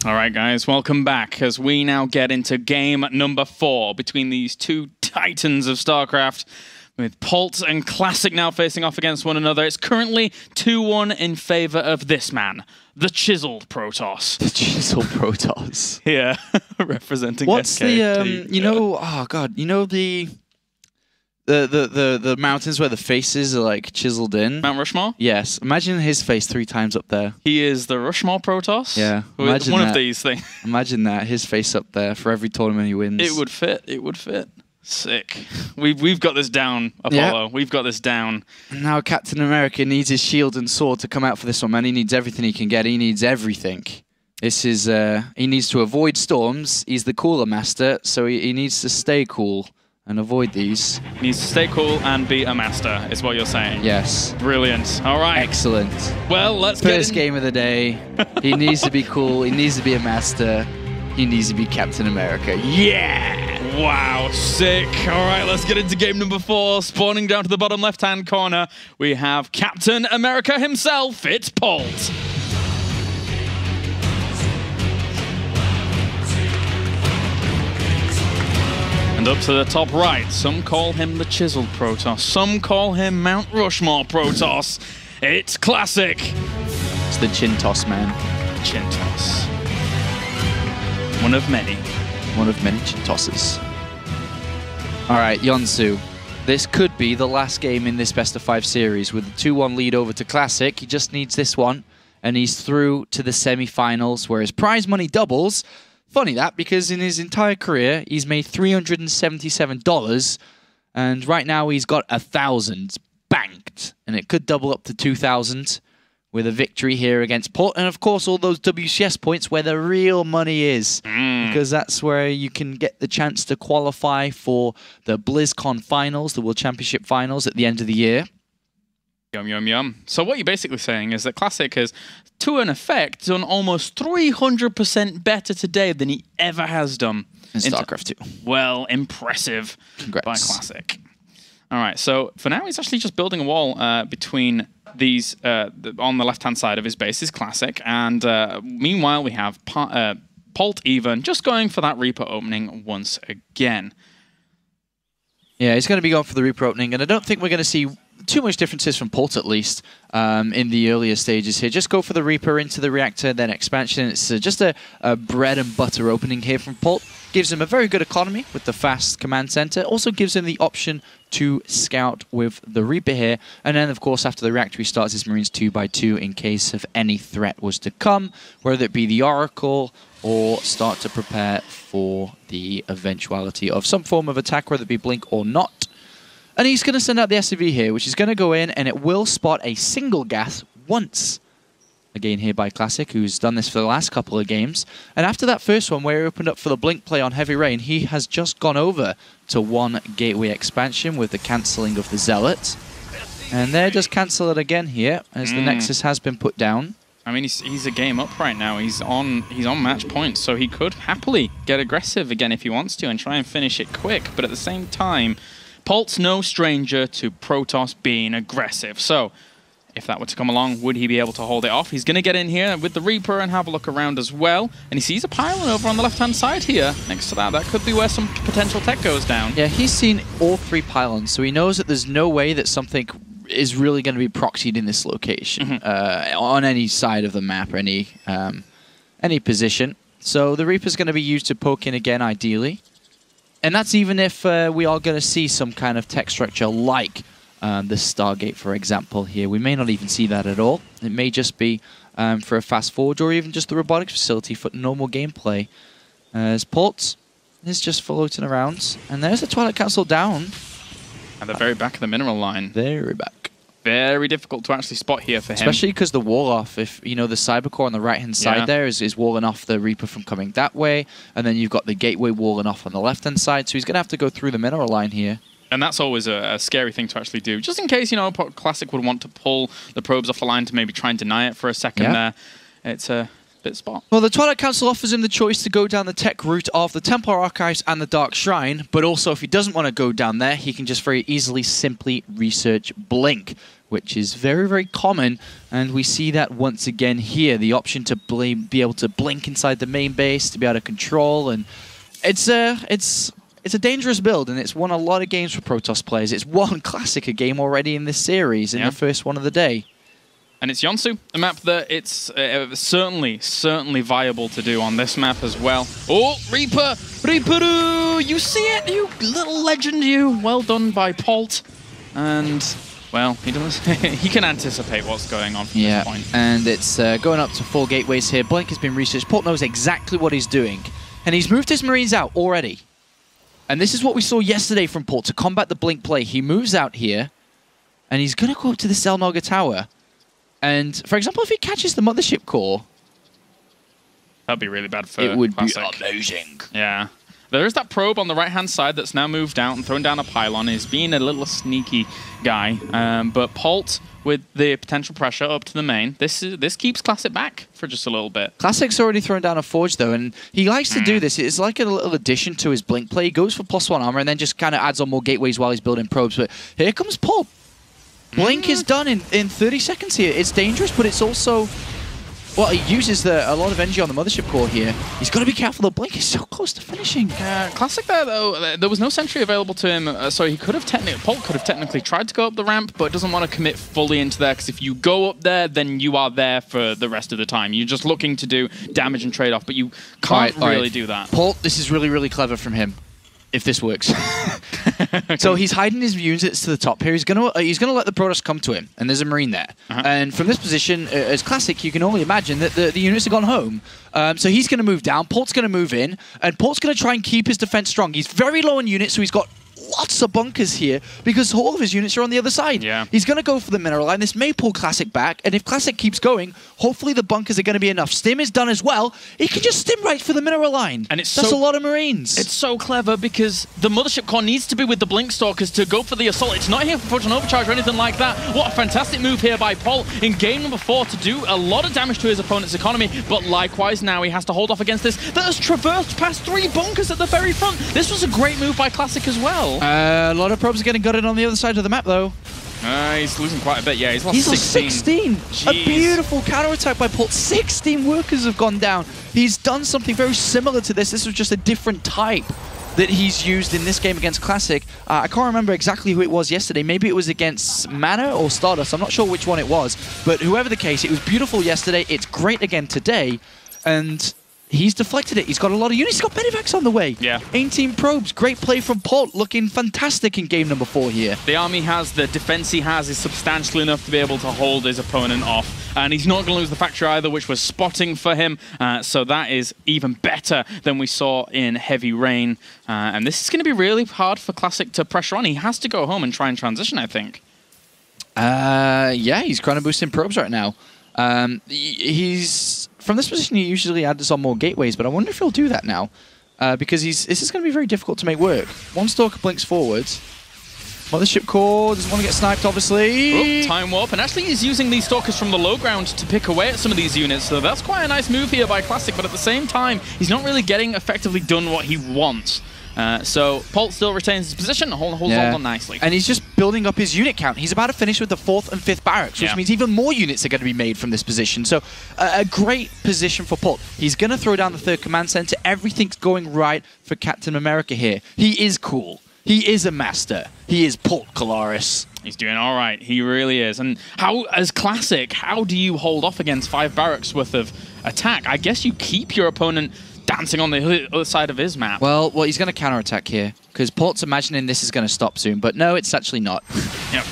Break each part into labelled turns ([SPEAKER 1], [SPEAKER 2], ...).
[SPEAKER 1] All right, guys, welcome back as we now get into game number 4 between these two titans of StarCraft, with Polt and Classic now facing off against one another. It's currently 2-1 in favor of this man, the Chiseled Protoss.
[SPEAKER 2] The Chiseled Protoss.
[SPEAKER 1] Yeah, representing
[SPEAKER 2] What's
[SPEAKER 1] SKT.
[SPEAKER 2] the, you know, oh god, you know the mountains where the faces are like chiseled in?
[SPEAKER 1] Mount Rushmore?
[SPEAKER 2] Yes. Imagine his face 3 times up there.
[SPEAKER 1] He is the Rushmore Protoss?
[SPEAKER 2] Yeah.
[SPEAKER 1] Imagine one of these things.
[SPEAKER 2] Imagine that, his face up there for every tournament he wins.
[SPEAKER 1] It would fit, it would fit. Sick. We've got this down, Apollo. Yeah. We've got this down.
[SPEAKER 2] Now Captain America needs his shield and sword to come out for this one, man. He needs everything he can get. He needs everything. This is, he needs to avoid storms. He's the cooler master, so he needs to stay cool and avoid these.
[SPEAKER 1] He needs to stay cool and be a master, is what you're saying.
[SPEAKER 2] Yes.
[SPEAKER 1] Brilliant. All right.
[SPEAKER 2] Excellent.
[SPEAKER 1] Well, let's
[SPEAKER 2] First game of the day. He needs to be cool. He needs to be a master. He needs to be Captain America. Yeah!
[SPEAKER 1] Wow, sick. All right, let's get into game number 4. Spawning down to the bottom left-hand corner, we have Captain America himself. It's Polt. And up to the top right, some call him the Chiseled Protoss. Some call him Mount Rushmore Protoss. It's Classic.
[SPEAKER 2] It's the chin toss, man.
[SPEAKER 1] Chin toss. One of many.
[SPEAKER 2] One of many chin tosses. All right, Yonsu. This could be the last game in this best-of-5 series with a 2-1 lead over to Classic. He just needs this one, and he's through to the semi-finals, where his prize money doubles. Funny that, because in his entire career, he's made $377, and right now he's got 1,000 banked, and it could double up to 2,000 with a victory here against Polt, and of course all those WCS points where the real money is, because that's where you can get the chance to qualify for the BlizzCon finals, the World Championship finals at the end of the year.
[SPEAKER 1] Yum, yum, yum. So what you're basically saying is that Classic has, to an effect, done almost 300% better today than he ever has done.
[SPEAKER 2] In StarCraft 2.
[SPEAKER 1] Well, impressive.
[SPEAKER 2] Congrats.
[SPEAKER 1] By Classic. All right, so for now he's actually just building a wall between these, on the left-hand side of his base is Classic, and meanwhile we have Polt even just going for that Reaper opening once again.
[SPEAKER 2] Yeah, he's going to be going for the Reaper opening, and I don't think we're going to see too much differences from Polt, at least, in the earlier stages here. Just go for the Reaper into the reactor, then expansion. It's just a bread and butter opening here from Polt. Gives him a very good economy with the fast command center. Also gives him the option to scout with the Reaper here. And then, of course, after the reactor, he starts his Marines 2x2 in case of any threat was to come, whether it be the Oracle or start to prepare for the eventuality of some form of attack, whether it be Blink or not. And he's going to send out the SCV here, which is going to go in, and it will spot a single gas once. Again here by Classic, who's done this for the last couple of games. And after that first one, where he opened up for the Blink play on Heavy Rain, he has just gone over to 1 Gateway expansion with the cancelling of the Zealot. And there, just cancel it again here, as the Nexus has been put down.
[SPEAKER 1] I mean, he's a game up right now. He's on match points, so he could happily get aggressive again if he wants to and try and finish it quick. But at the same time, Polt's no stranger to Protoss being aggressive. So if that were to come along, would he be able to hold it off? He's going to get in here with the Reaper and have a look around as well. And he sees a pylon over on the left-hand side here next to that. That could be where some potential tech goes down.
[SPEAKER 2] Yeah, he's seen all 3 pylons, so he knows that there's no way that something is really going to be proxied in this location on any side of the map, any position. So the Reaper's going to be used to poke in again, ideally. And that's even if we are going to see some kind of tech structure like the Stargate, for example, here. We may not even see that at all. It may just be for a fast forward or even just the robotics facility for normal gameplay. As Polt is just floating around. And there's the Twilight Council down.
[SPEAKER 1] At the very back of the mineral line.
[SPEAKER 2] Very back.
[SPEAKER 1] Very difficult to actually spot here for him.
[SPEAKER 2] Especially because the wall off, if you know the Cybercore on the right-hand side there is walling off the Reaper from coming that way. And then you've got the Gateway walling off on the left-hand side. So he's going to have to go through the mineral line here.
[SPEAKER 1] And that's always a scary thing to actually do. Just in case, you know, Classic would want to pull the probes off the line to maybe try and deny it for a second there. It's a bit spot.
[SPEAKER 2] Well, the Twilight Council offers him the choice to go down the tech route of the Templar Archives and the Dark Shrine, but also if he doesn't want to go down there, he can just very easily simply research Blink, which is very, very common. And we see that once again here. The option to be able to blink inside the main base, to be able to control. And it's a dangerous build, and it's won a lot of games for Protoss players. It's won Classic a game already in this series, in the first one of the day.
[SPEAKER 1] And it's Yonsu, a map that it's certainly viable to do on this map as well. Oh, Reaper! Reaper! You see it, you little legend, you! Well done by Polt. And, well, he can anticipate what's going on from this point.
[SPEAKER 2] And it's going up to 4 gateways here. Blink has been researched. Polt knows exactly what he's doing. And he's moved his Marines out already. And this is what we saw yesterday from Polt to combat the Blink play. He moves out here, and he's going to go up to the Selnaga Tower. And, for example, if he catches the Mothership Core...
[SPEAKER 1] That'd be really bad for
[SPEAKER 2] It would
[SPEAKER 1] Classic.
[SPEAKER 2] be amazing.
[SPEAKER 1] Yeah. There is that probe on the right-hand side that's now moved out and thrown down a pylon. He's being a little sneaky guy. But Polt, with the potential pressure up to the main, this keeps Classic back for just a little bit.
[SPEAKER 2] Classic's already thrown down a Forge, though, and he likes to do this. It's like a little addition to his Blink play. He goes for +1 armor and then just kind of adds on more gateways while he's building probes. But here comes Polt. Blink is done in 30 seconds here. It's dangerous, but it's also... Well, he uses a lot of energy on the Mothership Core here. He's got to be careful, though. Blink is so close to finishing.
[SPEAKER 1] Classic there, though. There was no sentry available to him, so he could have Polt could have technically tried to go up the ramp, but doesn't want to commit fully into there, because if you go up there, then you are there for the rest of the time. You're just looking to do damage and trade-off, but you can't really do that.
[SPEAKER 2] Polt, this is really, really clever from him. If this works. So he's hiding his units to the top here. He's gonna let the Protoss come to him, and there's a Marine there. And from this position, as Classic, you can only imagine that the units have gone home. So he's going to move down, Polt's going to move in, and Polt's going to try and keep his defense strong. He's very low in units, so he's got lots of bunkers here because all of his units are on the other side.
[SPEAKER 1] Yeah.
[SPEAKER 2] He's going to go for the mineral line. This may pull Classic back, and if Classic keeps going, hopefully the bunkers are going to be enough. Stim is done as well. He can just stim right for the mineral line.
[SPEAKER 1] And that's
[SPEAKER 2] a lot of Marines.
[SPEAKER 1] It's so clever because the Mothership Core needs to be with the Blink Stalkers to go for the assault. It's not here for Proton Overcharge or anything like that. What a fantastic move here by Polt in game number 4 to do a lot of damage to his opponent's economy, but likewise now he has to hold off against this that has traversed past 3 bunkers at the very front. This was a great move by Classic as well.
[SPEAKER 2] A lot of probes are getting gutted on the other side of the map, though.
[SPEAKER 1] He's losing quite a bit. Yeah, he's lost
[SPEAKER 2] 16.
[SPEAKER 1] Jeez.
[SPEAKER 2] A beautiful counterattack by Polt. 16 workers have gone down. He's done something very similar to this. This was just a different type that he's used in this game against Classic. I can't remember exactly who it was yesterday. Maybe it was against Mana or Stardust. I'm not sure which one it was. But whoever the case, it was beautiful yesterday. It's great again today. And he's deflected it. He's got a lot of units. He's got Medivacs on the way.
[SPEAKER 1] Yeah.
[SPEAKER 2] 18 probes. Great play from Polt. Looking fantastic in game number 4 here.
[SPEAKER 1] The army has, the defense he has is substantial enough to be able to hold his opponent off. And he's not going to lose the factory either, which was spotting for him. So that is even better than we saw in Heavy Rain. And this is going to be really hard for Classic to pressure on. He has to go home and try and transition, I think.
[SPEAKER 2] Yeah, he's chrono boosting probes right now. He's... From this position, he usually adds on more gateways, but I wonder if he'll do that now. Because this is going to be very difficult to make work. One Stalker blinks forwards. Mothership Core doesn't want to get sniped, obviously.
[SPEAKER 1] Time warp, and actually he's using these Stalkers from the low ground to pick away at some of these units, so that's quite a nice move here by Classic, but at the same time, he's not really getting effectively done what he wants. So Polt still retains his position, holds on nicely.
[SPEAKER 2] And he's just building up his unit count. He's about to finish with the 4th and 5th barracks, which means even more units are going to be made from this position. So a great position for Polt. He's going to throw down the 3rd command center. Everything's going right for Captain America here. He is cool. He is a master. He is Polt Kalaris.
[SPEAKER 1] He's doing all right. He really is. And how, as Classic, how do you hold off against 5 barracks worth of attack? I guess you keep your opponent dancing on the other side of his map.
[SPEAKER 2] Well, he's going to counterattack here, because Polt's imagining this is going to stop soon, but no, it's actually not.
[SPEAKER 1] Yep.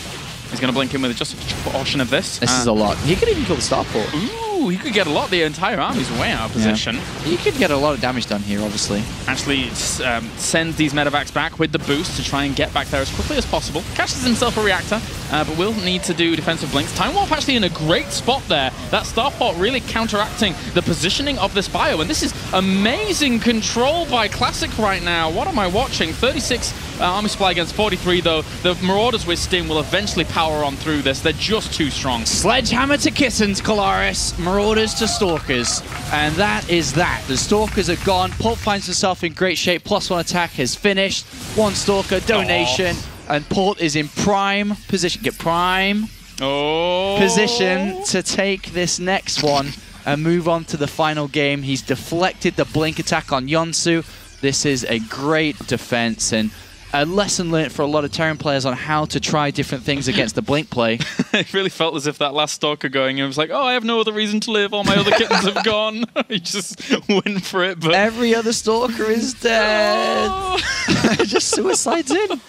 [SPEAKER 1] He's going to blink in with just a portion of this.
[SPEAKER 2] This is a lot. He could even kill the starport.
[SPEAKER 1] Ooh, he could get a lot. The entire army's way out of position.
[SPEAKER 2] Yeah. He could get a lot of damage done here, obviously.
[SPEAKER 1] Actually sends these medevacs back with the boost to try and get back there as quickly as possible. Catches himself a reactor, but will need to do defensive blinks. Time Warp actually in a great spot there. That starport really counteracting the positioning of this bio. And this is amazing control by Classic right now. What am I watching? 36 army supply against 43, though. The Marauders with Sting will eventually power on through this. They're just too strong.
[SPEAKER 2] Sledgehammer to kittens, Kalaris. Marauders to Stalkers. And that is that. The Stalkers are gone. Polt finds himself in great shape. +1 attack has finished. 1 Stalker donation. And Polt is in prime position. Get prime position to take this next one and move on to the final game. He's deflected the blink attack on Yonsu. This is a great defense and a lesson learned for a lot of Terran players on how to try different things against the blink play.
[SPEAKER 1] It really felt as if that last Stalker going, it was like, oh, I have no other reason to live. All my other kittens have gone. He just went for it. But
[SPEAKER 2] every other Stalker is dead. Just suicides in.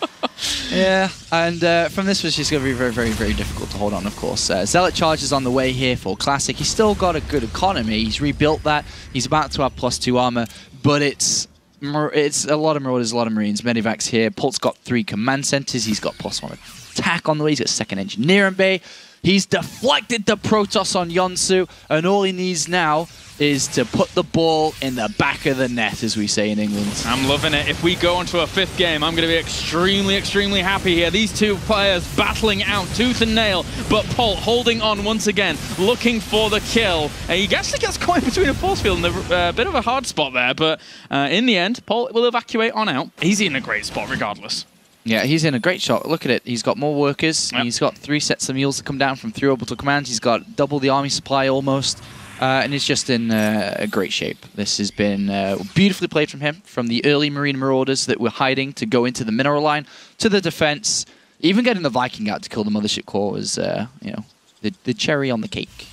[SPEAKER 2] Yeah, and from this was just going to be very, very, very difficult to hold on, of course. Zealot charges on the way here for Classic. He's still got a good economy. He's rebuilt that. He's about to have +2 armor, but it's a lot of Marauders, a lot of Marines. Medivacs here. Polt's got 3 command centers. He's got +1 attack on the way. He's got 2nd Engineering Bay. He's deflected the Protoss on Yonsu, and all he needs now is to put the ball in the back of the net, as we say in England.
[SPEAKER 1] I'm loving it. If we go on to a 5th game, I'm going to be extremely, extremely happy here. These 2 players battling out tooth and nail, but Polt holding on once again, looking for the kill. He actually gets caught between a force field and a bit of a hard spot there, but in the end, Polt will evacuate on out. He's in a great spot regardless.
[SPEAKER 2] Yeah, he's in a great shot. Look at it. He's got more workers.
[SPEAKER 1] Yep.
[SPEAKER 2] He's got 3 sets of mules that come down from 3 orbital commands. He's got double the army supply almost. And he's just in a great shape. This has been beautifully played from him, from the early Marine Marauders that were hiding to go into the mineral line, to the defense. Even getting the Viking out to kill the Mothership Core was, you know, the cherry on the cake.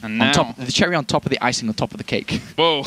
[SPEAKER 1] And now...
[SPEAKER 2] the cherry on top of the icing on top of the cake.
[SPEAKER 1] Whoa.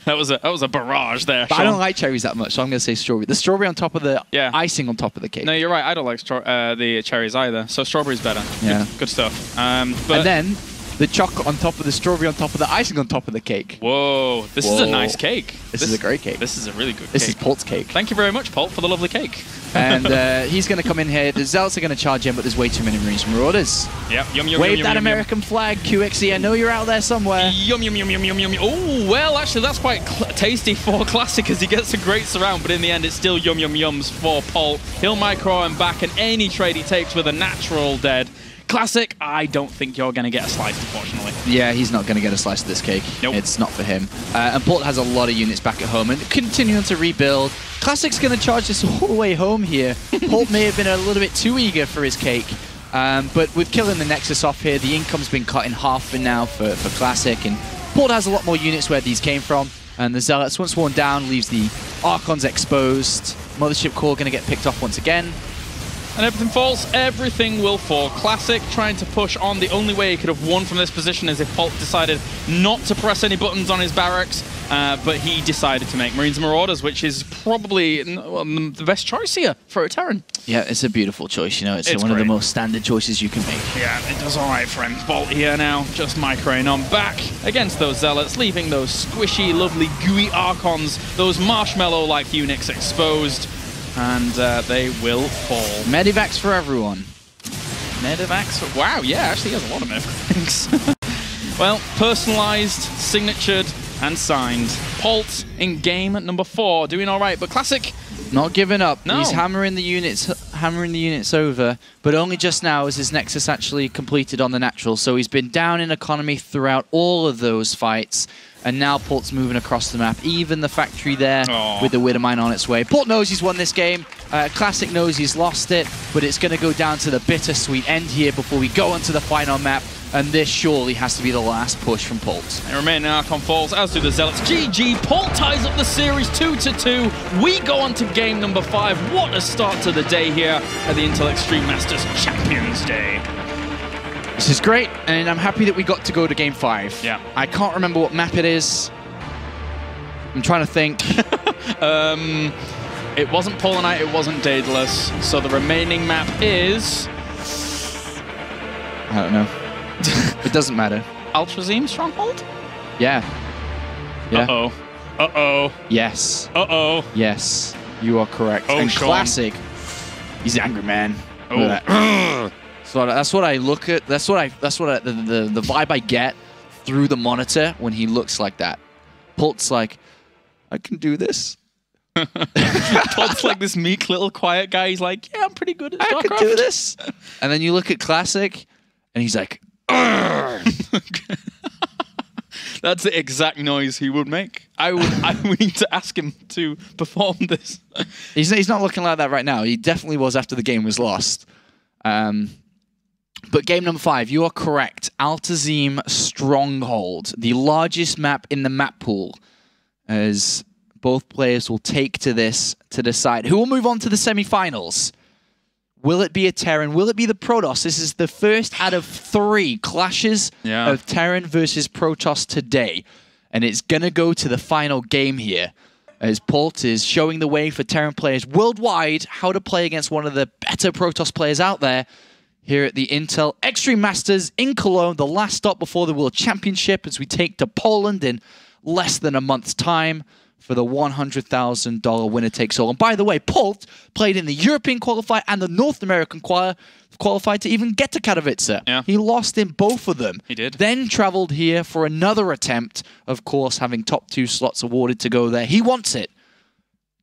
[SPEAKER 1] That was a barrage there,
[SPEAKER 2] But
[SPEAKER 1] Sean.
[SPEAKER 2] I don't like cherries that much, so I'm going to say strawberry. The strawberry on top of the icing on top of the cake.
[SPEAKER 1] No, you're right. I don't like the cherries either. So strawberry's better.
[SPEAKER 2] Yeah.
[SPEAKER 1] Good stuff. But
[SPEAKER 2] and then the chocolate on top of the strawberry on top of the icing on top of the cake.
[SPEAKER 1] Whoa, this is a nice cake.
[SPEAKER 2] This is a great cake.
[SPEAKER 1] This is a really good cake.
[SPEAKER 2] This is Polt's cake.
[SPEAKER 1] Thank you very much, Polt, for the lovely cake.
[SPEAKER 2] And he's going to come in here. The Zealots are going to charge in, but there's way too many Marines and Marauders.
[SPEAKER 1] Yep, yum, yum,
[SPEAKER 2] Wave
[SPEAKER 1] yum,
[SPEAKER 2] that
[SPEAKER 1] yum,
[SPEAKER 2] American flag, QXE. I know you're out there somewhere.
[SPEAKER 1] Yum, yum, yum, yum, yum, yum. Oh, well, actually, that's quite tasty for Classic as he gets a great surround, but in the end, it's still yum, yum, yums for Polt. He'll micro him back, and any trade he takes with a natural dead. Classic, I don't think you're going to get a slice, unfortunately.
[SPEAKER 2] Yeah, he's not going to get a slice of this cake.
[SPEAKER 1] Nope.
[SPEAKER 2] It's not for him. And Polt has a lot of units back at home and continuing to rebuild. Classic's going to charge this all the way home here. Polt may have been a little bit too eager for his cake. But with killing the Nexus off here, the income's been cut in half for now for Classic. And Polt has a lot more units where these came from. And the Zealots, once worn down, leaves the Archons exposed. Mothership Core going to get picked off once again.
[SPEAKER 1] And everything falls, everything will fall. Classic trying to push on. The only way he could have won from this position is if Polt decided not to press any buttons on his barracks, but he decided to make Marines and Marauders, which is probably the best choice here for a Terran.
[SPEAKER 2] Yeah, it's a beautiful choice, you know. It's one
[SPEAKER 1] great.
[SPEAKER 2] of the most standard choices you can make.
[SPEAKER 1] Yeah, it does all right for him. Polt here now, just microing on back against those Zealots, leaving those squishy, lovely, gooey Archons, those marshmallow-like units exposed. And they will fall.
[SPEAKER 2] Medivacs for everyone.
[SPEAKER 1] Medivacs? Wow, yeah, actually he has a lot of medivacs. Well, personalized, signatured, and signed. Polt in game number 4, doing all right, but Classic...
[SPEAKER 2] Not giving up.
[SPEAKER 1] No.
[SPEAKER 2] He's hammering the units over, but only just now is his Nexus actually completed on the natural. So he's been down in economy throughout all of those fights. And now Polt's moving across the map. Even the factory there with the Widowmine on its way. Polt knows he's won this game. Classic knows he's lost it. But it's going to go down to the bittersweet end here before we go onto the final map. And this surely has to be the last push from Polt.
[SPEAKER 1] And remaining Archon falls, as do the Zealots. GG, Polt ties up the series 2-2. We go on to game number 5. What a start to the day here at the Intel Extreme Masters Champions Day.
[SPEAKER 2] This is great, and I'm happy that we got to go to game 5.
[SPEAKER 1] Yeah.
[SPEAKER 2] I can't remember what map it is. I'm trying to think.
[SPEAKER 1] It wasn't Polanite, it wasn't Daedalus. So the remaining map is...
[SPEAKER 2] I don't know. It doesn't matter.
[SPEAKER 1] Altrazim Stronghold?
[SPEAKER 2] Yeah. Yeah.
[SPEAKER 1] Uh-oh. Uh-oh.
[SPEAKER 2] Yes.
[SPEAKER 1] Uh-oh.
[SPEAKER 2] Yes. You are correct.
[SPEAKER 1] Oh,
[SPEAKER 2] and
[SPEAKER 1] Sean.
[SPEAKER 2] Classic, he's the angry man.
[SPEAKER 1] Oh.
[SPEAKER 2] So that's what I look at. That's what the vibe I get through the monitor when he looks like that. Polt's like, I can do this.
[SPEAKER 1] Polt's like this meek little quiet guy. He's like, yeah, I'm pretty good at StarCraft.
[SPEAKER 2] I can do this. And then you look at Classic, and he's like,
[SPEAKER 1] That's the exact noise he would make. I would need to ask him to perform this.
[SPEAKER 2] He's not looking like that right now. He definitely was after the game was lost. But game number 5, you are correct. Altazim Stronghold, the largest map in the map pool, as both players will take to this to decide who will move on to the semi-finals. Will it be a Terran? Will it be the Protoss? This is the first out of 3 clashes of Terran versus Protoss today. And it's going to go to the final game here, as Polt is showing the way for Terran players worldwide how to play against one of the better Protoss players out there here at the Intel Extreme Masters in Cologne, the last stop before the World Championship, as we take to Poland in less than a month's time for the $100,000 winner-takes-all. And by the way, Polt played in the European qualifier and the North American qualifier to even get to Katowice.
[SPEAKER 1] Yeah.
[SPEAKER 2] He lost in both of them.
[SPEAKER 1] He did.
[SPEAKER 2] Then traveled here for another attempt, of course, having top 2 slots awarded to go there. He wants it.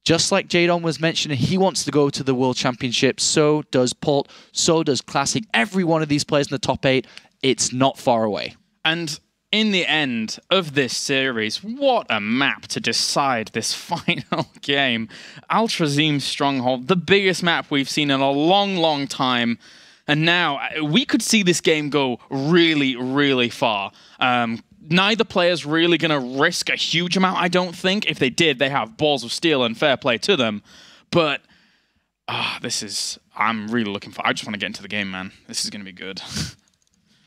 [SPEAKER 2] Just like Jadon was mentioning, he wants to go to the World Championship. So does Polt. So does Classic. Every one of these players in the top 8, it's not far away.
[SPEAKER 1] And in the end of this series, what a map to decide this final game. Altazim Stronghold, the biggest map we've seen in a long, long time. And now we could see this game go really, really far. Neither player's really going to risk a huge amount, I don't think. If they did, they have balls of steel and fair play to them. But I'm really looking for. I just want to get into the game, man. This is going to be good.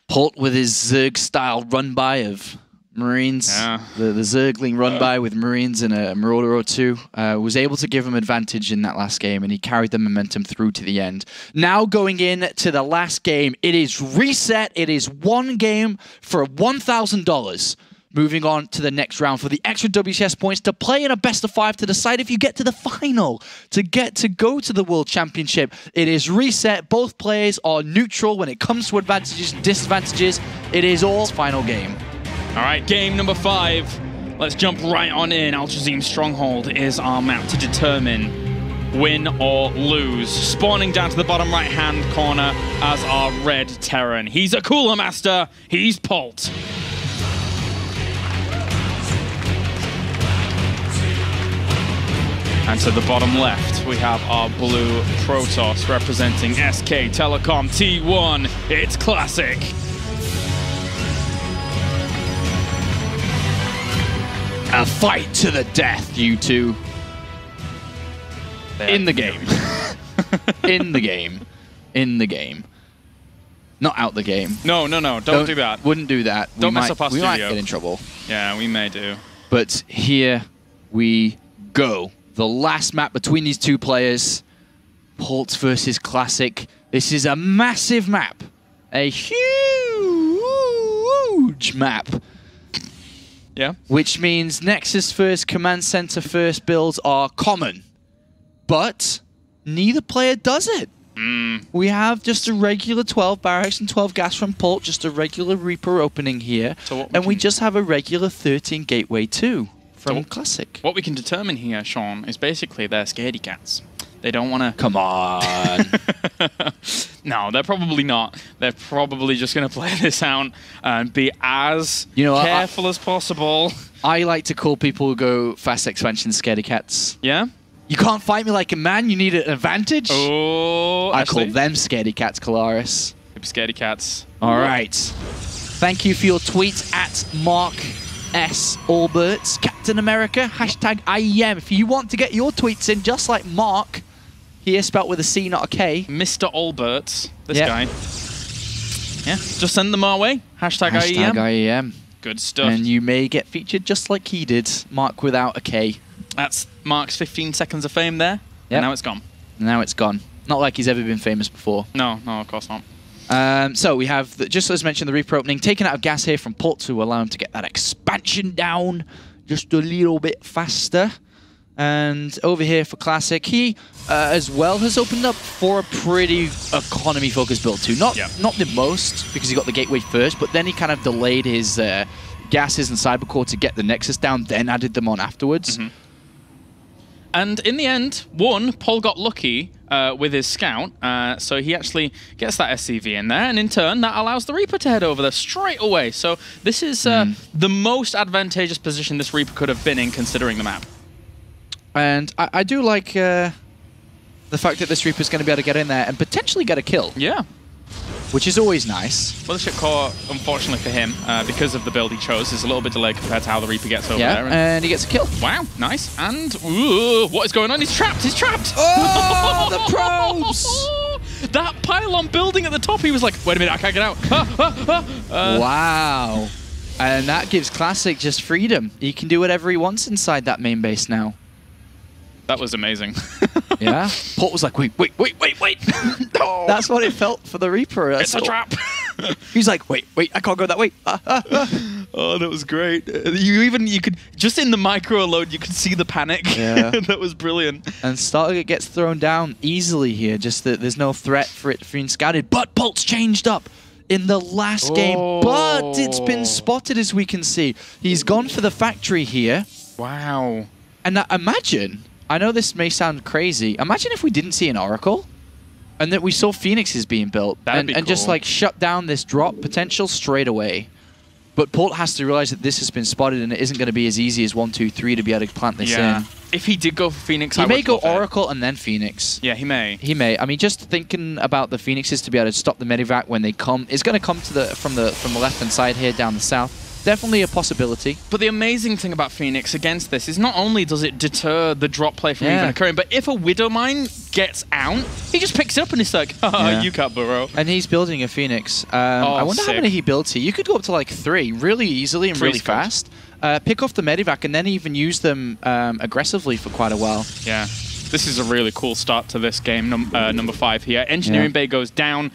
[SPEAKER 2] Polt with his Zerg-style run-by of Marines, the Zergling run-by with Marines and a Marauder or 2, was able to give him advantage in that last game, and he carried the momentum through to the end. Now going in to the last game, it is reset. It is one game for $1,000. Moving on to the next round for the extra WCS points to play in a best-of-5 to decide if you get to the final, to get to go to the World Championship. It is reset. Both players are neutral when it comes to advantages and disadvantages. It is all final game.
[SPEAKER 1] All right, game number 5. Let's jump right on in. Altazim Stronghold is our map to determine win or lose. Spawning down to the bottom right-hand corner as our red Terran. He's a cooler master. He's Polt. And to the bottom left, we have our blue Protoss representing SK Telecom T1. It's Classic.
[SPEAKER 2] A fight to the death, you two. In the game. In the game. In the game. Not out the game.
[SPEAKER 1] No, no, no. Don't do that.
[SPEAKER 2] Wouldn't do that.
[SPEAKER 1] Don't mess up our studio.
[SPEAKER 2] We might get in trouble.
[SPEAKER 1] Yeah, we may do.
[SPEAKER 2] But here we go. The last map between these two players. Polt versus Classic. This is a massive map. A huge map.
[SPEAKER 1] Yeah.
[SPEAKER 2] Which means Nexus first, Command Center first builds are common. But neither player does it. We have just a regular 12 barracks and 12 gas from Polt, just a regular Reaper opening here. So and we just have a regular 13 Gateway 2 from Classic.
[SPEAKER 1] What we can determine here, Sean, is basically they're scaredy cats. They don't want to...
[SPEAKER 2] Come on.
[SPEAKER 1] No, they're probably not. They're probably just going to play this out and be as careful as possible.
[SPEAKER 2] I like to call people who go fast expansion scaredy cats.
[SPEAKER 1] Yeah?
[SPEAKER 2] You can't fight me like a man, you need an advantage.
[SPEAKER 1] Oh,
[SPEAKER 2] I call them scaredy cats, Kalaris.
[SPEAKER 1] Scaredy cats.
[SPEAKER 2] All right. Thank you for your tweet at Mark S. Allbirds, Captain America, hashtag IEM. If you want to get your tweets in just like Mark, here spelt with a C, not a K.
[SPEAKER 1] Mr. Allbirds, this guy. Yeah, just send them our way. Hashtag IEM.
[SPEAKER 2] IEM.
[SPEAKER 1] Good stuff.
[SPEAKER 2] And you may get featured just like he did, Mark without a K.
[SPEAKER 1] That's Mark's 15 seconds of fame there, and now it's gone.
[SPEAKER 2] Now it's gone. Not like he's ever been famous before.
[SPEAKER 1] No, no, of course not.
[SPEAKER 2] So we have, just as mentioned, the Reaper opening, taken out of gas here from Polt to allow him to get that expansion down just a little bit faster. And over here for Classic, he as well has opened up for a pretty economy-focused build too. Not the most, because he got the gateway first, but then he kind of delayed his gases and cybercore to get the Nexus down, then added them on afterwards. And in the end, Paul got lucky with his scout, so he actually gets that SCV in there, and in turn, that allows the Reaper to head over there straight away. So this is the most advantageous position this Reaper could have been in, considering the map. And I do like the fact that this Reaper's going to be able to get in there and potentially get a kill. Yeah. which is always nice.
[SPEAKER 1] Mothership Core, unfortunately for him, because of the build he chose, is a little bit delayed compared to how the Reaper gets over there.
[SPEAKER 2] And he gets a kill.
[SPEAKER 1] Wow, nice. And ooh, what is going on? He's trapped. He's trapped.
[SPEAKER 2] Oh, the probes!
[SPEAKER 1] That pylon building at the top, he was like, wait a minute, I can't get out.
[SPEAKER 2] Wow. And that gives Classic just freedom. He can do whatever he wants inside that main base now.
[SPEAKER 1] That was amazing.
[SPEAKER 2] Yeah. Polt was like, wait. No. That's what it felt for the Reaper.
[SPEAKER 1] It's a trap.
[SPEAKER 2] He's like, wait, I can't go that way.
[SPEAKER 1] Oh, that was great. You could, just in the micro alone, you could see the panic.
[SPEAKER 2] Yeah.
[SPEAKER 1] That was brilliant.
[SPEAKER 2] And Stargate gets thrown down easily here. Just that there's no threat for it being scouted. But Polt's changed up in the last game. But it's been spotted, as we can see. He's gone for the factory here.
[SPEAKER 1] Wow.
[SPEAKER 2] And imagine, I know this may sound crazy, imagine if we didn't see an Oracle and that we saw Phoenixes being built and just like shut down this drop potential straight away. But Polt has to realize that this has been spotted and it isn't going to be as easy as 1, 2, 3 to be able to plant this in.
[SPEAKER 1] If he did go for Phoenix,
[SPEAKER 2] he may go Oracle and then Phoenix.
[SPEAKER 1] Yeah, he may.
[SPEAKER 2] He may. I mean, just thinking about the Phoenixes to be able to stop the medivac when they come, it's going to come to from the left-hand side here down the south. Definitely a possibility.
[SPEAKER 1] But the amazing thing about Phoenix against this is not only does it deter the drop play from even occurring, but if a Widow Mine gets out, he just picks it up and he's like, you can't burrow.
[SPEAKER 2] And he's building a Phoenix. I wonder how many he builds here. You could go up to like 3 really easily and really fast. Pick off the medivac and then even use them aggressively for quite a while.
[SPEAKER 1] Yeah. This is a really cool start to this game, number 5 here. Engineering Bay goes down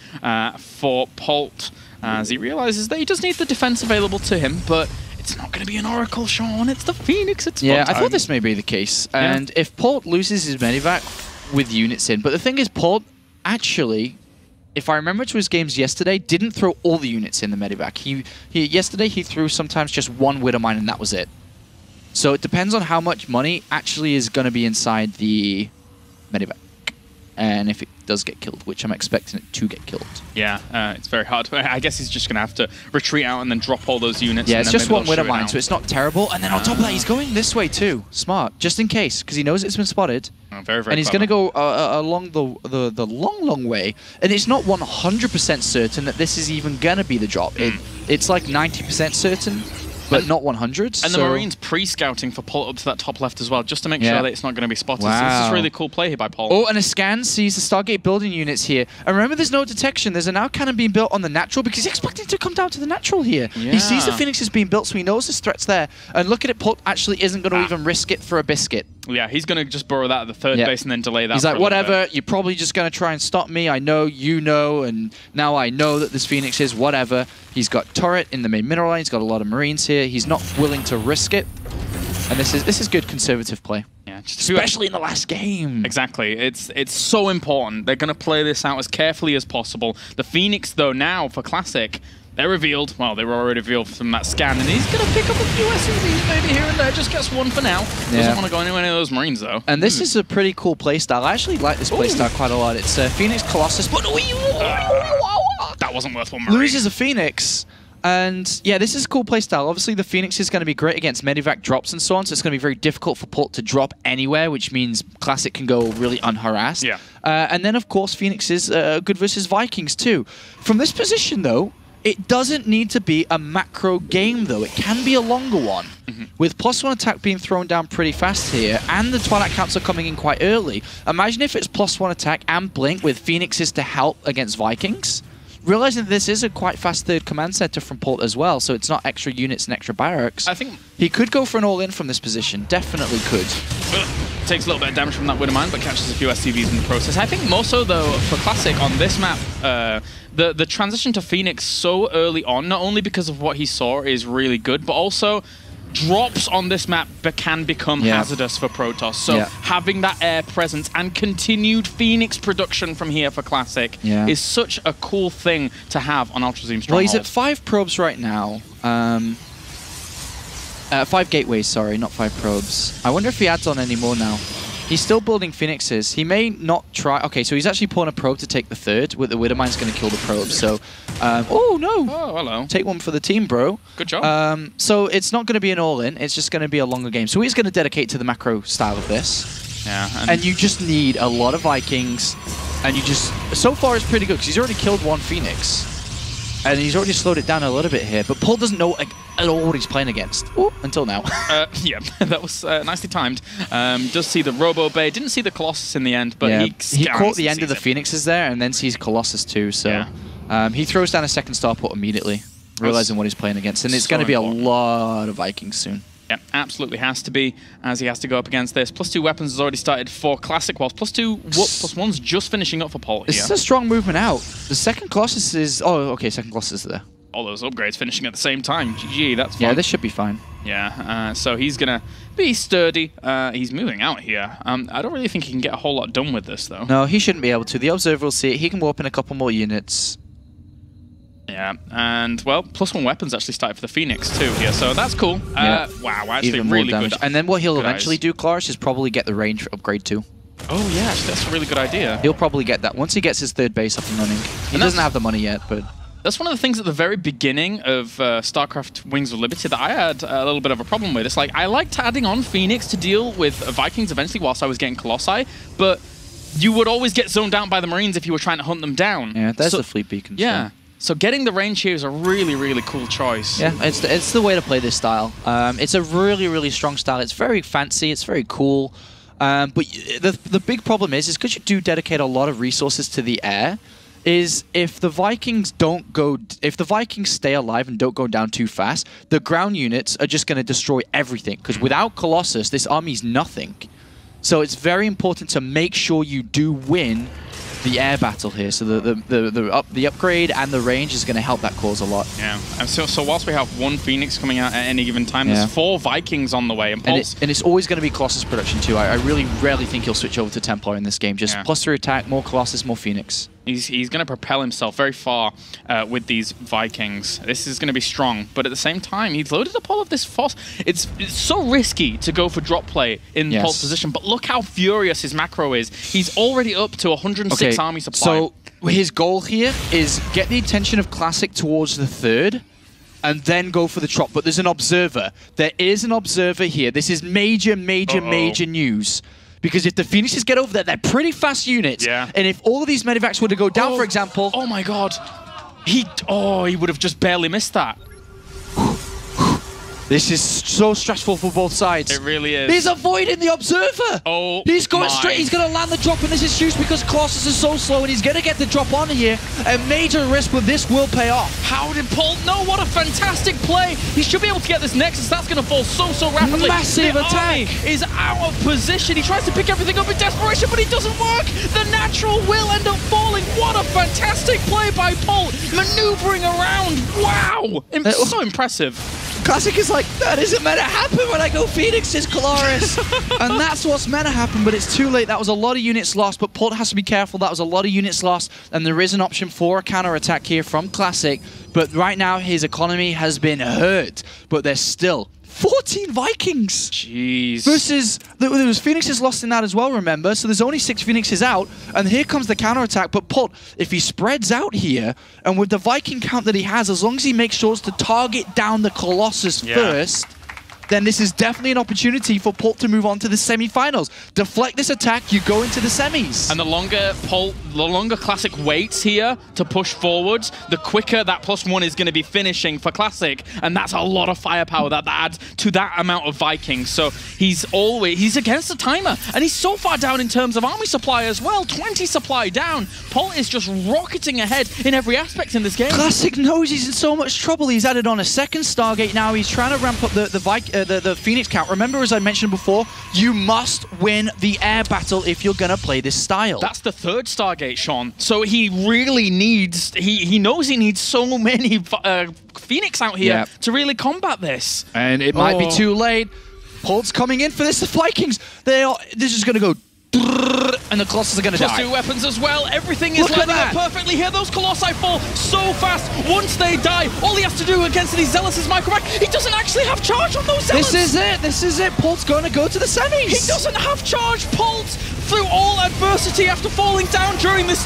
[SPEAKER 1] for Polt, as he realizes that he does need the defense available to him, but it's not going to be an Oracle, Sean. It's the Phoenix. It's
[SPEAKER 2] I thought this may be the case. And if Polt loses his medivac with units in, but the thing is, Polt actually, if I remember to his games yesterday, didn't throw all the units in the medivac. Yesterday he threw sometimes just 1 Widow Mine and that was it. So it depends on how much money actually is going to be inside the medivac. And if it does get killed, which I'm expecting it to get killed.
[SPEAKER 1] Yeah, it's very hard. I guess he's just going to have to retreat out and then drop all those units.
[SPEAKER 2] Yeah, it's just 1 Widow Mine, so it's not terrible. And then on top of that, he's going this way too. Smart, just in case, because he knows it's been spotted.
[SPEAKER 1] Oh, very, very
[SPEAKER 2] And he's going to go along the long way. And it's not 100% certain that this is even going to be the drop. It's like 90% certain. But not 100.
[SPEAKER 1] And the Marines pre-scouting for Polt up to that top left as well, just to make sure that it's not going to be spotted.
[SPEAKER 2] Wow.
[SPEAKER 1] So this is really cool play here by Polt.
[SPEAKER 2] Oh, and a scan sees the Stargate building units here. And remember, there's no detection. There's a now cannon being built on the natural because he's expecting to come down to the natural here.
[SPEAKER 1] Yeah.
[SPEAKER 2] He sees the Phoenixes being built, so he knows there's threats there. And look at it, Polt actually isn't going to even risk it for a biscuit.
[SPEAKER 1] Yeah, he's going to just burrow that at the third base and then delay that.
[SPEAKER 2] He's like, whatever, you're probably just going to try and stop me. I know, you know, and now I know that this Phoenix is whatever. He's got turret in the main mineral line. He's got a lot of Marines here. He's not willing to risk it. And this is good conservative play. Yeah, especially in the last game.
[SPEAKER 1] Exactly. It's so important. They're going to play this out as carefully as possible. The Phoenix, though, now for Classic, they're revealed. Well, they were already revealed from that scan, and he's going to pick up a few SUVs maybe here and there. Just gets 1 for now. Doesn't want to go anywhere near those Marines, though.
[SPEAKER 2] And this is a pretty cool playstyle. I actually like this playstyle quite a lot. It's Phoenix Colossus, but
[SPEAKER 1] that wasn't worth 1 Marine.
[SPEAKER 2] Loses a Phoenix. And yeah, this is a cool playstyle. Obviously, the Phoenix is going to be great against medivac drops and so on, so it's going to be very difficult for Polt to drop anywhere, which means Classic can go really unharassed.
[SPEAKER 1] Yeah.
[SPEAKER 2] And then, of course, Phoenix is good versus Vikings too. From this position, though, it doesn't need to be a macro game, though. It can be a longer one. With +1 attack being thrown down pretty fast here, and the Twilight Council coming in quite early, imagine if it's +1 attack and Blink with Phoenixes to help against Vikings. Realizing that this is a quite fast third command center from Polt as well, so it's not extra units and extra barracks.
[SPEAKER 1] I think
[SPEAKER 2] he could go for an all-in from this position. Definitely could.
[SPEAKER 1] Takes a little bit of damage from that Widow Mine, but catches a few SCVs in the process. I think more so, though, for Classic on this map, the transition to Phoenix so early on, not only because of what he saw is really good, but also drops on this map can become hazardous for Protoss. So having that air presence and continued Phoenix production from here for Classic is such a cool thing to have on Ultra Zoom Stronghold.
[SPEAKER 2] Well, he's at 5 probes right now. 5 gateways, sorry, not 5 probes. I wonder if he adds on any more now. He's still building Phoenixes. He may not try... Okay, so he's actually pulling a probe to take the third. With the Widow Mine's going to kill the probe, so... oh, no!
[SPEAKER 1] Oh, hello.
[SPEAKER 2] Take 1 for the team, bro.
[SPEAKER 1] Good job.
[SPEAKER 2] So it's not going to be an all-in. It's just going to be a longer game. So he's going to dedicate to the macro style of this.
[SPEAKER 1] Yeah.
[SPEAKER 2] And you just need a lot of Vikings and you just... So far, it's pretty good, because he's already killed one Phoenix. And he's already slowed it down a little bit here, but Polt doesn't know at all what he's playing against. Ooh, until now.
[SPEAKER 1] Yeah, that was nicely timed. Does see the Robo Bay, didn't see the Colossus in the end, but
[SPEAKER 2] yeah,
[SPEAKER 1] he
[SPEAKER 2] caught the end of the Phoenixes there, and then sees Colossus too, so... Yeah. He throws down a second starport immediately, realizing what he's playing against, and it's going to be a lot of Vikings soon.
[SPEAKER 1] Yeah, absolutely has to be, as he has to go up against this. +2 weapons has already started for Classic, whilst +1's just finishing up for Polt here.
[SPEAKER 2] This is a strong movement out. The second Colossus is... Oh, okay, second Colossus is there.
[SPEAKER 1] All those upgrades finishing at the same time. GG, that's fine.
[SPEAKER 2] Yeah, this should be fine.
[SPEAKER 1] Yeah, so he's going to be sturdy. He's moving out here. I don't really think he can get a whole lot done with this, though.
[SPEAKER 2] No, he shouldn't be able to. The Observer will see it. He can warp in a couple more units.
[SPEAKER 1] Yeah, and, well, +1 weapons actually started for the Phoenix, too, here, so that's cool.
[SPEAKER 2] Yeah.
[SPEAKER 1] Wow, actually
[SPEAKER 2] Even
[SPEAKER 1] really
[SPEAKER 2] more
[SPEAKER 1] good.
[SPEAKER 2] And then what he'll eventually
[SPEAKER 1] eyes.
[SPEAKER 2] do, Claris, is probably get the range upgrade, too.
[SPEAKER 1] Oh, yeah, actually, that's a really good idea.
[SPEAKER 2] He'll probably get that once he gets his third base up and running. He doesn't have the money yet, but...
[SPEAKER 1] That's one of the things at the very beginning of StarCraft Wings of Liberty that I had a little bit of a problem with. It's like, I liked adding on Phoenix to deal with Vikings eventually whilst I was getting Colossi, but you would always get zoned out by the Marines if you were trying to hunt them down.
[SPEAKER 2] Yeah, there's the fleet beacon.
[SPEAKER 1] Yeah. So getting the range here is a really, really cool choice.
[SPEAKER 2] Yeah, it's the way to play this style. It's a really, really strong style. It's very fancy. It's very cool. But the big problem is because you do dedicate a lot of resources to the air, is if the Vikings stay alive and don't go down too fast, the ground units are just going to destroy everything. Because without Colossus, this army's nothing. So it's very important to make sure you do win the air battle here, so the upgrade and the range is going to help that cause a lot. Yeah,
[SPEAKER 1] and so whilst we have one Phoenix coming out at any given time, there's 4 Vikings on the way, and
[SPEAKER 2] it's always going to be Colossus production too. I really rarely think he'll switch over to Templar in this game. Just +3 attack, more Colossus, more Phoenix.
[SPEAKER 1] He's going to propel himself very far with these Vikings. This is going to be strong, but at the same time, he's loaded up all of this force. It's so risky to go for drop play in Polt's position, but look how furious his macro is. He's already up to 106 army supply.
[SPEAKER 2] So his goal here is get the attention of Classic towards the third, and then go for the drop. But there's an observer. There is an observer here. This is major news. Because if the Phoenixes get over there, they're pretty fast units.
[SPEAKER 1] Yeah.
[SPEAKER 2] And if all of these medevacs were to go down, for example...
[SPEAKER 1] Oh my god. He would have just barely missed that.
[SPEAKER 2] This is so stressful for both sides.
[SPEAKER 1] It really is.
[SPEAKER 2] He's avoiding the observer.
[SPEAKER 1] Oh,
[SPEAKER 2] he's going straight. He's going to land the drop, and this is huge because Colossus is so slow, and he's going to get the drop on here. A major risk, but this will pay off.
[SPEAKER 1] How did Polt know? What a fantastic play. He should be able to get this Nexus. That's going to fall so rapidly.
[SPEAKER 2] Massive attack.
[SPEAKER 1] Is out of position. He tries to pick everything up in desperation, but it doesn't work. The natural will end up falling. What a fantastic play by Polt. Maneuvering around. Wow. So impressive.
[SPEAKER 2] Classic is like, that isn't meant to happen when I go Phoenix, says Claris. And that's what's meant to happen, but it's too late. That was a lot of units lost, but Polt has to be careful. That was a lot of units lost, and there is an option for a counter-attack here from Classic. But right now, his economy has been hurt, but there's still 14 Vikings!
[SPEAKER 1] Jeez.
[SPEAKER 2] Versus, there was Phoenixes lost in that as well, remember? So there's only 6 Phoenixes out, and here comes the counterattack. But Polt, if he spreads out here, and with the Viking count that he has, as long as he makes sure to target down the Colossus first, then this is definitely an opportunity for Polt to move on to the semi-finals. Deflect this attack, you go into the semis.
[SPEAKER 1] And the longer Classic waits here to push forwards, the quicker that +1 is going to be finishing for Classic, and that's a lot of firepower that adds to that amount of Vikings. So he's against the timer, and he's so far down in terms of army supply as well. 20 supply down. Polt is just rocketing ahead in every aspect in this game.
[SPEAKER 2] Classic knows he's in so much trouble. He's added on a second Stargate now. He's trying to ramp up the Phoenix count. Remember, as I mentioned before, you must win the air battle if you're going to play this style.
[SPEAKER 1] That's the 3rd Stargate, Sean. So he really needs... He knows he needs so many Phoenix out here to really combat this.
[SPEAKER 2] And it might be too late. Polt's coming in for this. The Vikings, they're just going to go... And the Colossus are going to die.
[SPEAKER 1] +2 weapons as well. Everything is lining up perfectly here. Those Colossi fall so fast. Once they die, all he has to do against these Zealots is microback. He doesn't actually have charge on those Zealots.
[SPEAKER 2] This is it. This is it. Polt's going to go to the semis.
[SPEAKER 1] He doesn't have charge. Polt through all adversity after falling down during this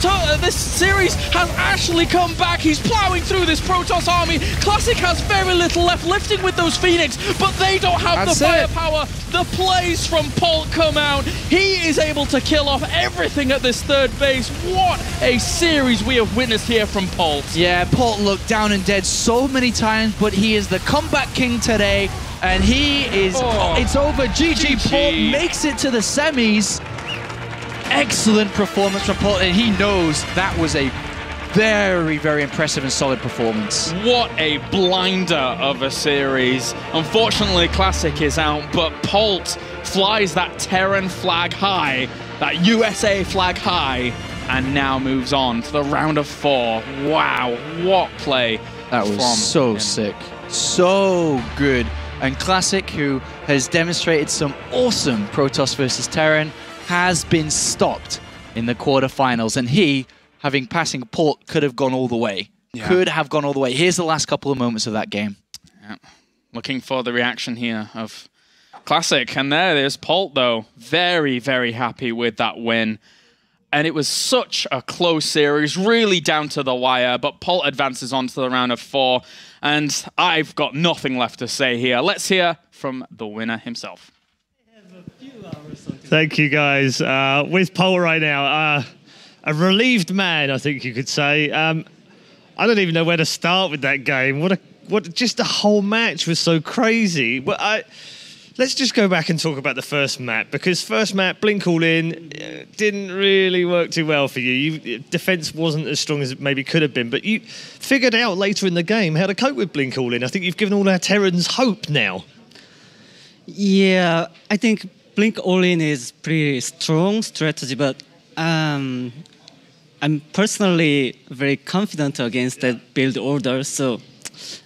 [SPEAKER 1] series, has actually come back. He's plowing through this Protoss army. Classic has very little left, lifting with those Phoenix, but they don't have the firepower. The plays from Polt come out. He is able to kill off everything at this third base. What a series we have witnessed here from Polt.
[SPEAKER 2] Yeah, Polt looked down and dead so many times, but he is the comeback king today, and he is, it's over. GG. Polt makes it to the semis. Excellent performance from Polt, and he knows that was a very, very impressive and solid performance.
[SPEAKER 1] What a blinder of a series. Unfortunately, Classic is out, but Polt flies that Terran flag high, that USA flag high, and now moves on to the round of 4. Wow, what play.
[SPEAKER 2] That was so sick. So good. And Classic, who has demonstrated some awesome Protoss versus Terran, has been stopped in the quarterfinals, and he, having passing Polt, could have gone all the way. Yeah. Could have gone all the way. Here's the last couple of moments of that game.
[SPEAKER 1] Yeah. Looking for the reaction here of Classic, and there's Polt, though. Very, very happy with that win. And it was such a close series, really down to the wire, but Polt advances on to the round of 4, and I've got nothing left to say here. Let's hear from the winner himself.
[SPEAKER 3] Thank you, guys. With Polt right now, a relieved man, I think you could say. I don't even know where to start with that game. Just the whole match was so crazy. But let's just go back and talk about the first map, because first map, Blink All In, didn't really work too well for you. Defense wasn't as strong as it maybe could have been, but you figured out later in the game how to cope with Blink All In. I think you've given all our Terrans hope now.
[SPEAKER 4] Yeah, I think Blink All In is pretty strong strategy, but I'm personally very confident against that build order, so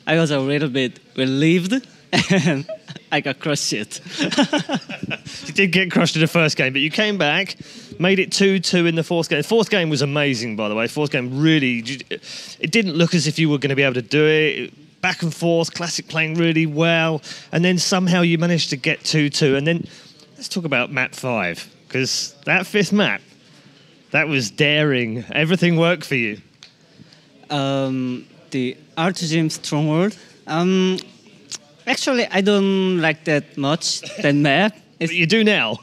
[SPEAKER 4] I was a little bit relieved, and I got crushed. You
[SPEAKER 3] did get crushed in the first game, but you came back, made it 2-2 in the fourth game. The fourth game was amazing, by the way. Fourth game really, it didn't look as if you were going to be able to do it. Back and forth, Classic playing really well, and then somehow you managed to get 2-2. And then let's talk about map 5, because that fifth map, that was daring. Everything worked for you.
[SPEAKER 4] The Artgym Stronghold. Actually, I don't like that much, that map.
[SPEAKER 3] But you do now.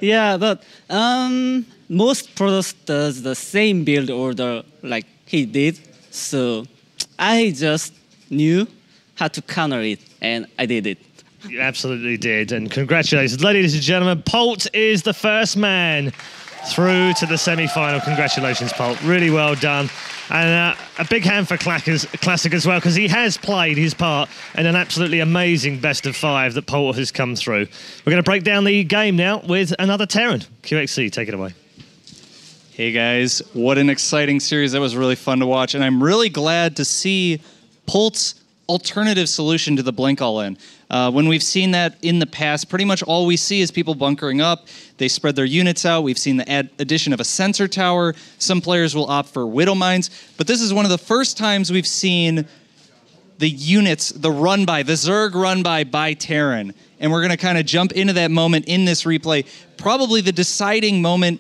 [SPEAKER 4] Yeah, but most Protoss does the same build order like he did, so I just knew how to counter it, and I did it.
[SPEAKER 3] You absolutely did, and congratulations. Ladies and gentlemen, Polt is the first man through to the semi-final. Congratulations, Polt. Really well done. And a big hand for Classic as well, because he has played his part in an absolutely amazing best of 5 that Polt has come through. We're going to break down the game now with another Terran. QXC, take it away.
[SPEAKER 5] Hey guys, what an exciting series. That was really fun to watch, and I'm really glad to see Polt's alternative solution to the Blink All In. When we've seen that in the past, pretty much all we see is people bunkering up. They spread their units out. We've seen the addition of a sensor tower. Some players will opt for Widow Mines. But this is one of the first times we've seen the units, the run-by, the Zerg run-by Terran. And we're going to kind of jump into that moment in this replay. Probably the deciding moment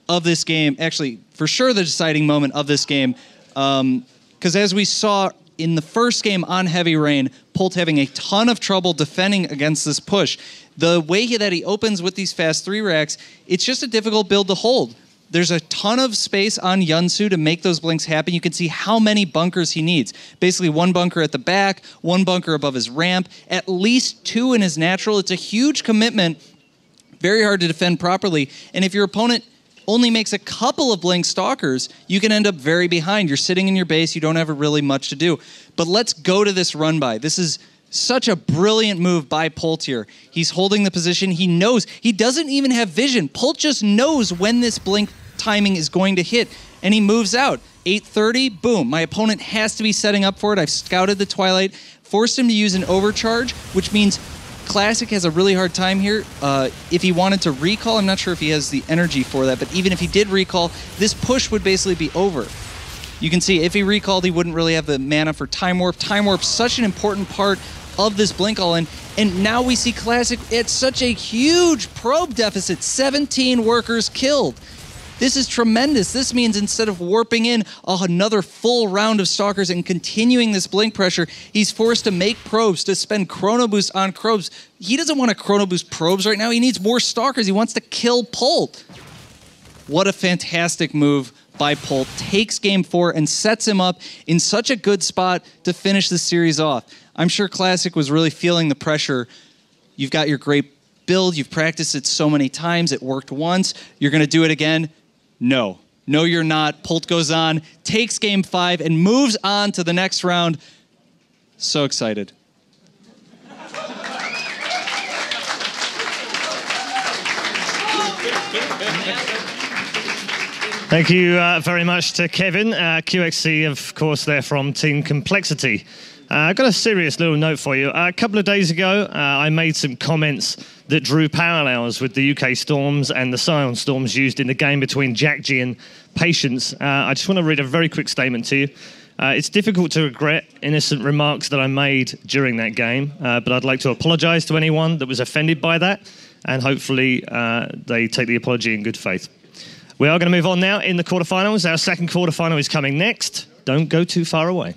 [SPEAKER 5] of this game. Actually, for sure the deciding moment of this game. Because as we saw in the first game on Heavy Rain, Polt having a ton of trouble defending against this push. The way that he opens with these fast 3 racks, it's just a difficult build to hold. There's a ton of space on Yunsu to make those blinks happen. You can see how many bunkers he needs. Basically 1 bunker at the back, 1 bunker above his ramp, at least 2 in his natural. It's a huge commitment, very hard to defend properly. And if your opponent only makes a couple of Blink Stalkers, you can end up very behind. You're sitting in your base, you don't have really much to do. But let's go to this run-by. This is such a brilliant move by Polt here. He's holding the position. He knows. He doesn't even have vision. Polt just knows when this Blink timing is going to hit, and he moves out. 8:30, boom. My opponent has to be setting up for it. I've scouted the Twilight, forced him to use an overcharge, which means Classic has a really hard time here. If he wanted to recall, I'm not sure if he has the energy for that, but even if he did recall, this push would basically be over. You can see if he recalled, he wouldn't really have the mana for Time Warp. Time Warp's such an important part of this Blink All-In, and now we see Classic at such a huge probe deficit, 17 workers killed. This is tremendous. This means instead of warping in another full round of Stalkers and continuing this Blink pressure, he's forced to make probes, to spend Chrono Boost on probes. He doesn't want to Chrono Boost probes right now. He needs more Stalkers. He wants to kill Polt. What a fantastic move by Polt. Takes game 4 and sets him up in such a good spot to finish the series off. I'm sure Classic was really feeling the pressure. You've got your great build. You've practiced it so many times. It worked once. You're going to do it again. No. No, you're not. Polt goes on, takes game 5, and moves on to the next round. So excited.
[SPEAKER 3] Thank you very much to Kevin. QXC, of course, they're from Team Complexity. I've got a serious little note for you. A couple of days ago, I made some comments that drew parallels with the UK Storms and the Scion Storms used in the game between Jack G and Patience. I just want to read a very quick statement to you. It's difficult to regret innocent remarks that I made during that game, but I'd like to apologise to anyone that was offended by that, and hopefully they take the apology in good faith. We are going to move on now in the quarterfinals. Our second quarterfinal is coming next. Don't go too far away.